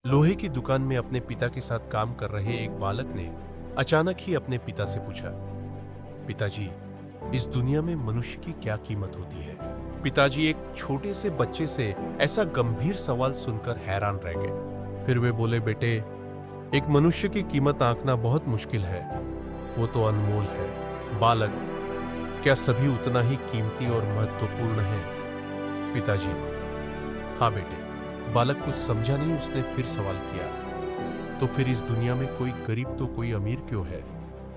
लोहे की दुकान में अपने पिता के साथ काम कर रहे एक बालक ने अचानक ही अपने पिता से पूछा, पिताजी, इस दुनिया में मनुष्य की क्या कीमत होती है? पिताजी एक छोटे से बच्चे से ऐसा गंभीर सवाल सुनकर हैरान रह गए। फिर वे बोले, बेटे, एक मनुष्य की कीमत आंकना बहुत मुश्किल है, वो तो अनमोल है। बालक, क्या सभी उतना ही कीमती और महत्वपूर्ण है? पिताजी, हाँ बेटे। बालक कुछ समझा नहीं, उसने फिर सवाल किया, तो फिर इस दुनिया में कोई गरीब तो कोई अमीर क्यों है?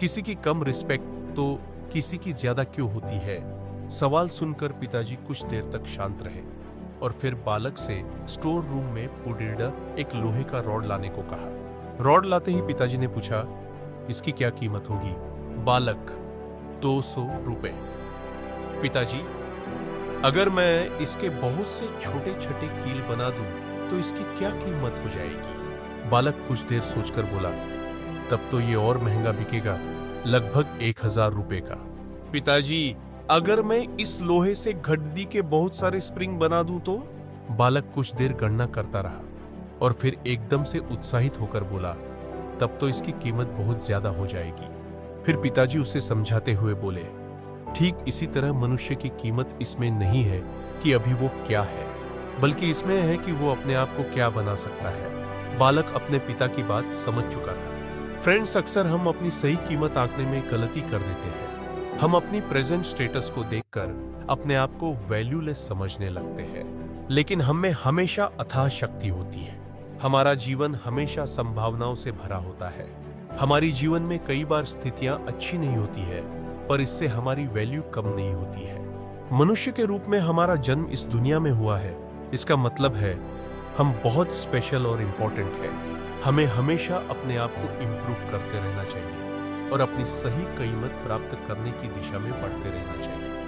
किसी की कम रिस्पेक्ट तो किसी की ज्यादा क्यों होती है? सवाल सुनकर पिताजी कुछ देर तक शांत रहे और फिर बालक से स्टोर रूम में पुडिल्डा एक लोहे का रॉड लाने को कहा। रॉड लाते ही पिताजी ने पूछा, इसकी क्या कीमत होगी? बालक, 200 रुपए। पिताजी, अगर मैं इसके बहुत से छोटे छोटे कील बना दूं तो इसकी क्या कीमत हो जाएगी? बालक कुछ देर सोचकर बोला, तब तो ये और महंगा बिकेगा, लगभग 1000 रुपए का। पिताजी, अगर मैं इस लोहे से घड़दी के बहुत सारे स्प्रिंग बना दूं तो? बालक कुछ देर गणना करता रहा और फिर एकदम से उत्साहित होकर बोला, तब तो इसकी कीमत बहुत ज्यादा हो जाएगी। फिर पिताजी उसे समझाते हुए बोले, ठीक इसी तरह मनुष्य की कीमत इसमें नहीं है कि अभी वो क्या है, बल्कि इसमें है कि वो अपने आप को क्या बना सकता है। बालक अपने पिता की बात समझ चुका था। फ्रेंड्स, अक्सर हम अपनी सही कीमत आंकने में गलती कर देते हैं। हम अपनी प्रेजेंट स्टेटस को देखकर अपने आप को वैल्यूलेस समझने लगते हैं, लेकिन हम में हमेशा अथाह शक्ति होती है। हमारा जीवन हमेशा संभावनाओं से भरा होता है। हमारी जीवन में कई बार स्थितियां अच्छी नहीं होती है, पर इससे हमारी वैल्यू कम नहीं होती है। मनुष्य के रूप में हमारा जन्म इस दुनिया में हुआ है, इसका मतलब है हम बहुत स्पेशल और इम्पोर्टेंट हैं। हमें हमेशा अपने आप को इम्प्रूव करते रहना चाहिए और अपनी सही कीमत प्राप्त करने की दिशा में बढ़ते रहना चाहिए।